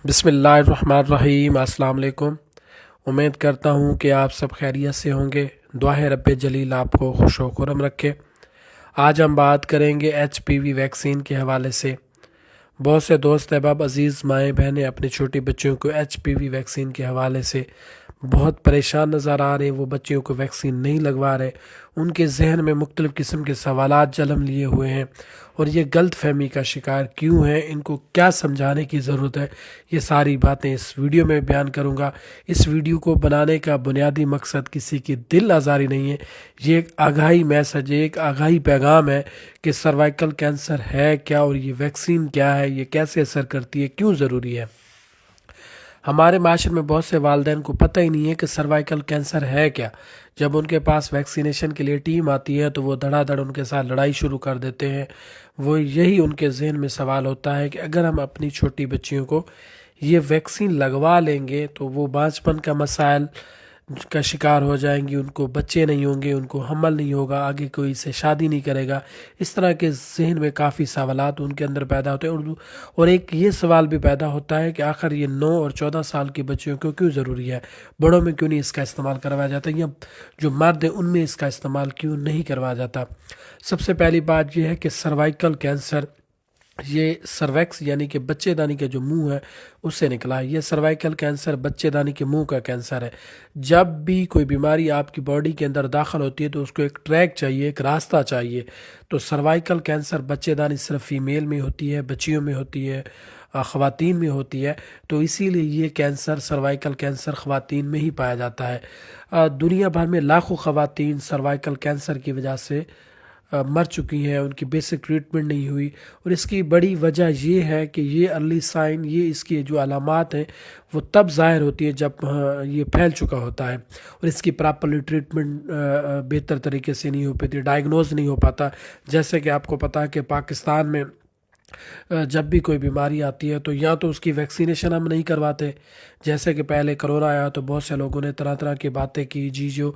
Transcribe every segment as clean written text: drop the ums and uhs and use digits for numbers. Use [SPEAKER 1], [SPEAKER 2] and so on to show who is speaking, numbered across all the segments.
[SPEAKER 1] بسم اللہ الرحمن الرحیم۔ السلام علیکم۔ امید کرتا ہوں کہ آپ سب خیریت سے ہوں گے۔ دعا ہے رب جلیل آپ کو خوش و خرم رکھے۔ آج ہم بات کریں گے HPV ویکسین کے حوالے سے۔ بہت سے دوست احباب عزیز مائیں بہنیں اپنے چھوٹے بچوں کو HPV ویکسین کے حوالے سے بہت پریشان نظر آ رہے ہیں۔ وہ بچوں کو ویکسین نہیں لگوا رہے، ان کے ذہن میں مختلف قسم کے سوالات جنم لیے ہوئے ہیں، اور یہ غلط فہمی کا شکار کیوں ہیں، ان کو کیا سمجھانے کی ضرورت ہے، یہ ساری باتیں اس ویڈیو میں بیان کروں گا۔ اس ویڈیو کو بنانے کا بنیادی مقصد کسی کی دل آزاری نہیں ہے، یہ ایک آگاہی میسج ہے، ایک آگاہی پیغام ہے کہ سروائیکل کینسر ہے کیا، اور یہ ویکسین کیا ہے، یہ کیسے اثر کرتی ہے، کیوں ضروری ہے۔ ہمارے معاشرے میں بہت سے والدین کو پتہ ہی نہیں ہے کہ سروائیکل کینسر ہے کیا۔ جب ان کے پاس ویکسینیشن کے لیے ٹیم آتی ہے تو وہ دھڑا دھڑ ان کے ساتھ لڑائی شروع کر دیتے ہیں۔ وہ یہی ان کے ذہن میں سوال ہوتا ہے کہ اگر ہم اپنی چھوٹی بچیوں کو یہ ویکسین لگوا لیں گے تو وہ بانجھپن کا مسائل کا شکار ہو جائیں گی، ان کو بچے نہیں ہوں گے، ان کو حمل نہیں ہوگا، آگے کوئی سے شادی نہیں کرے گا۔ اس طرح کے ذہن میں کافی سوالات ان کے اندر پیدا ہوتے ہیں، اور ایک یہ سوال بھی پیدا ہوتا ہے کہ آخر یہ 9 اور 14 سال کے بچوں کو کیوں ضروری ہے، بڑوں میں کیوں نہیں اس کا استعمال کروایا جاتا، یا جو مرد ہیں ان میں اس کا استعمال کیوں نہیں کروایا جاتا۔ سب سے پہلی بات یہ ہے کہ سروائیکل کینسر، یہ سرویکس یعنی کہ بچے دانی کا جو منہ ہے اس سے نکلا ہے۔ یہ سروائیکل کینسر بچے دانی کے منہ کا کینسر ہے۔ جب بھی کوئی بیماری آپ کی باڈی کے اندر داخل ہوتی ہے تو اس کو ایک ٹریک چاہیے، ایک راستہ چاہیے۔ تو سروائیکل کینسر بچے دانی صرف فیمیل میں ہوتی ہے، بچیوں میں ہوتی ہے، خواتین میں ہوتی ہے، تو اسی لیے یہ کینسر سروائیکل کینسر خواتین میں ہی پایا جاتا ہے۔ دنیا بھر میں لاکھوں خواتین سروائیکل کینسر کی وجہ سے مر چکی ہیں، ان کی بیسک ٹریٹمنٹ نہیں ہوئی، اور اس کی بڑی وجہ یہ ہے کہ یہ ارلی سائن، یہ اس کی جو علامات ہیں وہ تب ظاہر ہوتی ہے جب یہ پھیل چکا ہوتا ہے، اور اس کی پراپرلی ٹریٹمنٹ بہتر طریقے سے نہیں ہو پاتی، ڈائگنوز نہیں ہو پاتا۔ جیسے کہ آپ کو پتہ ہے کہ پاکستان میں جب بھی کوئی بیماری آتی ہے تو یا تو اس کی ویکسینیشن ہم نہیں کرواتے، جیسے کہ پہلے کرونا آیا تو بہت سے لوگوں نے طرح طرح کی باتیں کی، جی جو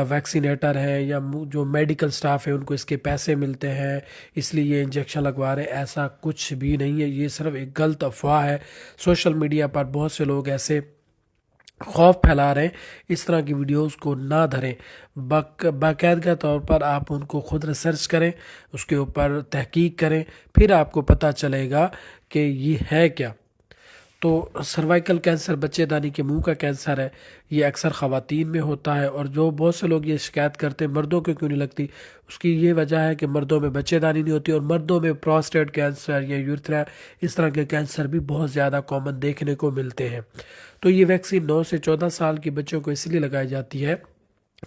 [SPEAKER 1] ویکسینیٹر ہیں یا جو میڈیکل سٹاف ہے ان کو اس کے پیسے ملتے ہیں اس لیے یہ انجیکشن لگوا رہے ہیں۔ ایسا کچھ بھی نہیں ہے، یہ صرف ایک غلط افواہ ہے۔ سوشل میڈیا پر بہت سے لوگ ایسے خوف پھیلا رہے ہیں، اس طرح کی ویڈیوز کو نہ دھریں۔ باقاعدہ طور پر آپ ان کو خود ریسرچ کریں، اس کے اوپر تحقیق کریں، پھر آپ کو پتہ چلے گا کہ یہ ہے کیا۔ تو سروائیکل کینسر بچے دانی کے منہ کا کینسر ہے، یہ اکثر خواتین میں ہوتا ہے، اور جو بہت سے لوگ یہ شکایت کرتے ہیں مردوں کو کیوں نہیں لگتی، اس کی یہ وجہ ہے کہ مردوں میں بچے دانی نہیں ہوتی، اور مردوں میں پروسٹیٹ کینسر یا یورتھرا اس طرح کے کینسر بھی بہت زیادہ کامن دیکھنے کو ملتے ہیں۔ تو یہ ویکسین 9 سے 14 سال کے بچوں کو اس لیے لگائی جاتی ہے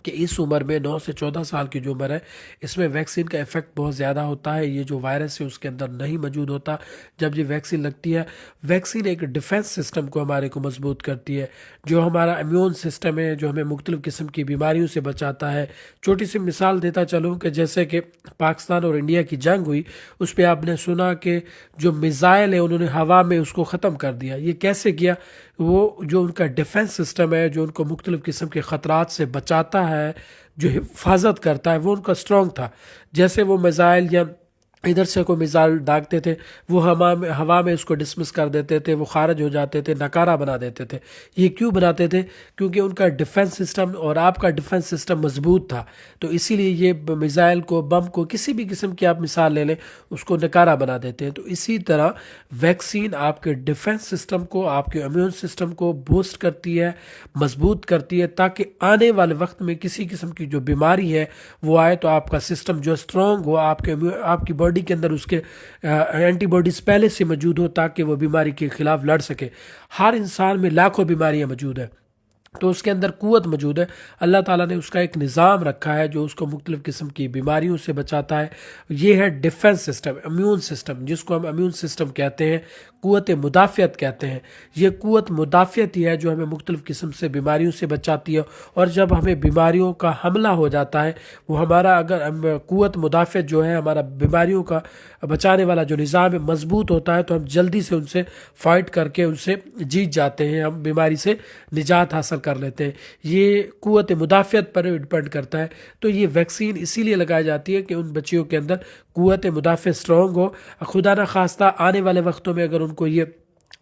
[SPEAKER 1] کہ اس عمر میں 9 سے 14 سال کی جو عمر ہے اس میں ویکسین کا ایفیکٹ بہت زیادہ ہوتا ہے، یہ جو وائرس ہے اس کے اندر نہیں موجود ہوتا جب یہ ویکسین لگتی ہے۔ ویکسین ایک ڈیفنس سسٹم کو ہمارے کو مضبوط کرتی ہے، جو ہمارا امیون سسٹم ہے، جو ہمیں مختلف قسم کی بیماریوں سے بچاتا ہے۔ چھوٹی سی مثال دیتا چلوں کہ جیسے کہ پاکستان اور انڈیا کی جنگ ہوئی، اس پہ آپ نے سنا کہ جو میزائل ہے انہوں نے ہوا میں اس کو ختم کر دیا۔ یہ کیسے کیا؟ وہ جو ان کا ڈیفنس سسٹم ہے، جو ان کو مختلف قسم کے خطرات سے بچاتا ہے، جو حفاظت کرتا ہے، وہ ان کا اسٹرانگ تھا۔ جیسے وہ میزائل یا ادھر سے کوئی میزائل داغتے تھے، وہ ہوا میں اس کو ڈسمس کر دیتے تھے، وہ خارج ہو جاتے تھے، ناکارہ بنا دیتے تھے۔ یہ کیوں بناتے تھے؟ کیونکہ ان کا ڈیفنس سسٹم اور آپ کا ڈیفنس سسٹم مضبوط تھا، تو اسی لیے یہ میزائل کو، بم کو، کسی بھی قسم کی آپ مثال لے لیں، اس کو ناکارہ بنا دیتے ہیں۔ تو اسی طرح ویکسین آپ کے ڈیفنس سسٹم کو، آپ کے امیون سسٹم کو بوسٹ کرتی ہے، مضبوط کرتی ہے، تاکہ آنے والے وقت میں کسی قسم کی جو بیماری ہے وہ آئے تو آپ کا سسٹم جو اسٹرانگ ہو، آپ کی باڈی کے اندر اس کے اینٹی باڈیز پہلے سے موجود ہو، تاکہ وہ بیماری کے خلاف لڑ سکے۔ ہر انسان میں لاکھوں بیماریاں موجود ہیں، تو اس کے اندر قوت موجود ہے۔ اللہ تعالیٰ نے اس کا ایک نظام رکھا ہے جو اس کو مختلف قسم کی بیماریوں سے بچاتا ہے۔ یہ ہے ڈیفنس سسٹم، امیون سسٹم، جس کو ہم امیون سسٹم کہتے ہیں، قوت مدافعت کہتے ہیں۔ یہ قوت مدافعت ہی ہے جو ہمیں مختلف قسم سے بیماریوں سے بچاتی ہے، اور جب ہمیں بیماریوں کا حملہ ہو جاتا ہے، وہ ہمارا اگر قوت مدافعت جو ہے، ہمارا بیماریوں کا بچانے والا جو نظام ہے مضبوط ہوتا ہے، تو ہم جلدی سے ان سے فائٹ کر کے ان سے جیت جاتے ہیں، ہم بیماری سے نجات حاصل کر لیتے ہیں۔ یہ قوت مدافعت پر ڈپینڈ کرتا ہے۔ تو یہ ویکسین اسی لیے لگائی جاتی ہے کہ ان بچیوں کے اندر قوت مدافعت اسٹرانگ ہو، خدا نخواستہ آنے والے وقتوں میں اگر ان کو یہ